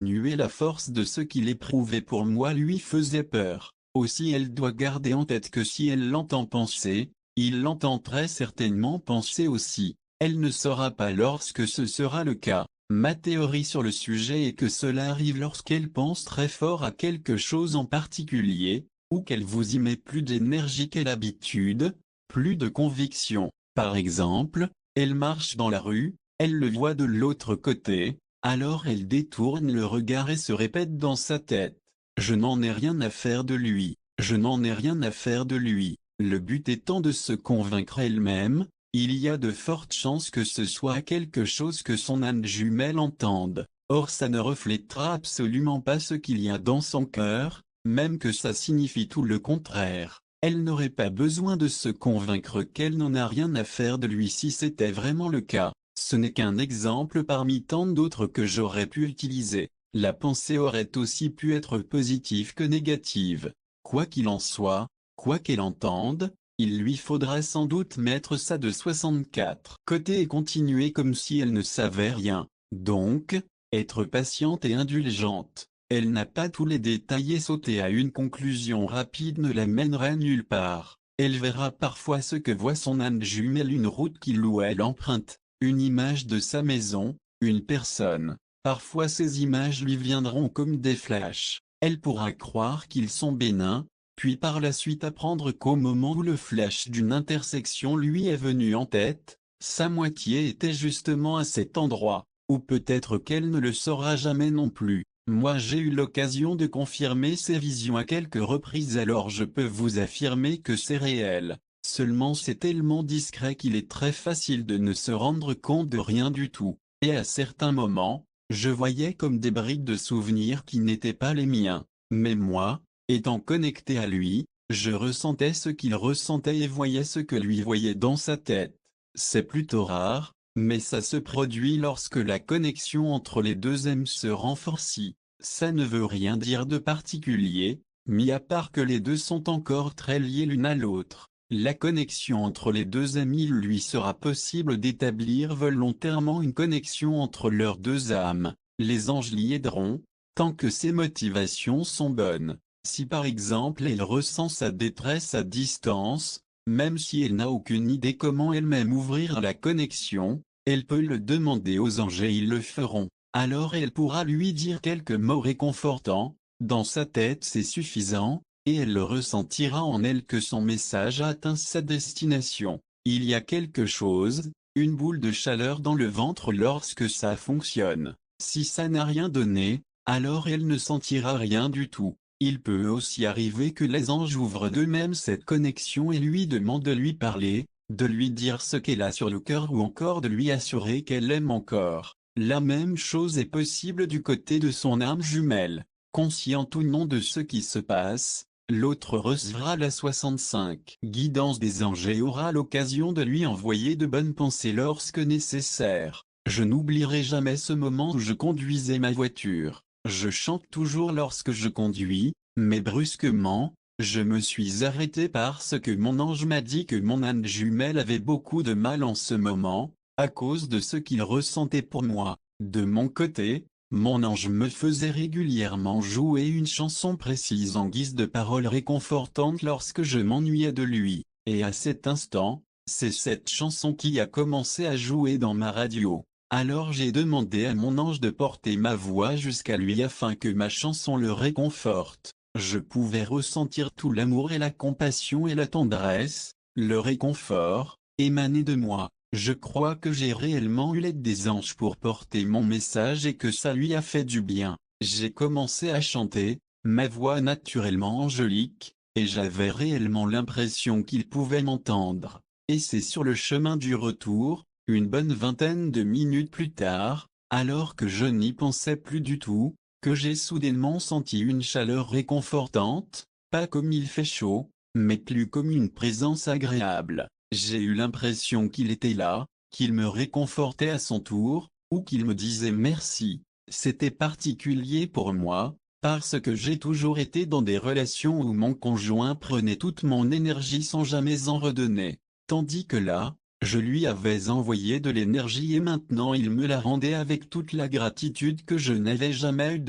La force de ce qu'il éprouvait pour moi lui faisait peur. Aussi elle doit garder en tête que si elle l'entend penser, il l'entend très certainement penser aussi. Elle ne saura pas lorsque ce sera le cas. Ma théorie sur le sujet est que cela arrive lorsqu'elle pense très fort à quelque chose en particulier, ou qu'elle vous y met plus d'énergie qu'elle habitude, plus de conviction. Par exemple, elle marche dans la rue, elle le voit de l'autre côté, alors elle détourne le regard et se répète dans sa tête. Je n'en ai rien à faire de lui, je n'en ai rien à faire de lui. Le but étant de se convaincre elle-même, il y a de fortes chances que ce soit quelque chose que son âme jumelle entende. Or ça ne reflètera absolument pas ce qu'il y a dans son cœur, même que ça signifie tout le contraire. Elle n'aurait pas besoin de se convaincre qu'elle n'en a rien à faire de lui si c'était vraiment le cas. Ce n'est qu'un exemple parmi tant d'autres que j'aurais pu utiliser. La pensée aurait aussi pu être positive que négative. Quoi qu'il en soit, quoi qu'elle entende, il lui faudra sans doute mettre ça de 64 côté et continuer comme si elle ne savait rien. Donc, être patiente et indulgente. Elle n'a pas tous les détails et sauter à une conclusion rapide ne la mènerait nulle part. Elle verra parfois ce que voit son âme jumelle, une route qu'il ou elle emprunte, une image de sa maison, une personne. Parfois ces images lui viendront comme des flashs. Elle pourra croire qu'ils sont bénins, puis par la suite apprendre qu'au moment où le flash d'une intersection lui est venu en tête, sa moitié était justement à cet endroit, ou peut-être qu'elle ne le saura jamais non plus. Moi j'ai eu l'occasion de confirmer ces visions à quelques reprises, alors je peux vous affirmer que c'est réel. Seulement c'est tellement discret qu'il est très facile de ne se rendre compte de rien du tout. Et à certains moments, je voyais comme des brides de souvenirs qui n'étaient pas les miens. Mais moi, étant connecté à lui, je ressentais ce qu'il ressentait et voyais ce que lui voyait dans sa tête. C'est plutôt rare, mais ça se produit lorsque la connexion entre les deux âmes se renforce. Ça ne veut rien dire de particulier, mis à part que les deux sont encore très liés l'une à l'autre. La connexion entre les deux amis, il lui sera possible d'établir volontairement une connexion entre leurs deux âmes. Les anges l'y aideront, tant que ses motivations sont bonnes. Si par exemple elle ressent sa détresse à distance, même si elle n'a aucune idée comment elle-même ouvrir la connexion, elle peut le demander aux anges et ils le feront. Alors elle pourra lui dire quelques mots réconfortants, dans sa tête c'est suffisant, et elle le ressentira en elle que son message a atteint sa destination. Il y a quelque chose, une boule de chaleur dans le ventre lorsque ça fonctionne. Si ça n'a rien donné, alors elle ne sentira rien du tout. Il peut aussi arriver que les anges ouvrent d'eux-mêmes cette connexion et lui demandent de lui parler, de lui dire ce qu'elle a sur le cœur ou encore de lui assurer qu'elle l'aime encore. La même chose est possible du côté de son âme jumelle. Consciente ou non de ce qui se passe, l'autre recevra la 65 guidance des anges et aura l'occasion de lui envoyer de bonnes pensées lorsque nécessaire. Je n'oublierai jamais ce moment où je conduisais ma voiture. Je chante toujours lorsque je conduis, mais brusquement, je me suis arrêté parce que mon ange m'a dit que mon âme jumelle avait beaucoup de mal en ce moment, à cause de ce qu'il ressentait pour moi. De mon côté, mon ange me faisait régulièrement jouer une chanson précise en guise de parole réconfortante lorsque je m'ennuyais de lui. Et à cet instant, c'est cette chanson qui a commencé à jouer dans ma radio. Alors j'ai demandé à mon ange de porter ma voix jusqu'à lui afin que ma chanson le réconforte. Je pouvais ressentir tout l'amour et la compassion et la tendresse, le réconfort, émaner de moi. Je crois que j'ai réellement eu l'aide des anges pour porter mon message et que ça lui a fait du bien. J'ai commencé à chanter, ma voix naturellement angélique, et j'avais réellement l'impression qu'il pouvait m'entendre. Et c'est sur le chemin du retour, une bonne vingtaine de minutes plus tard, alors que je n'y pensais plus du tout, que j'ai soudainement senti une chaleur réconfortante, pas comme il fait chaud, mais plus comme une présence agréable. J'ai eu l'impression qu'il était là, qu'il me réconfortait à son tour, ou qu'il me disait merci. C'était particulier pour moi, parce que j'ai toujours été dans des relations où mon conjoint prenait toute mon énergie sans jamais en redonner. Tandis que là, Je lui avais envoyé de l'énergie et maintenant il me la rendait avec toute la gratitude que je n'avais jamais eue de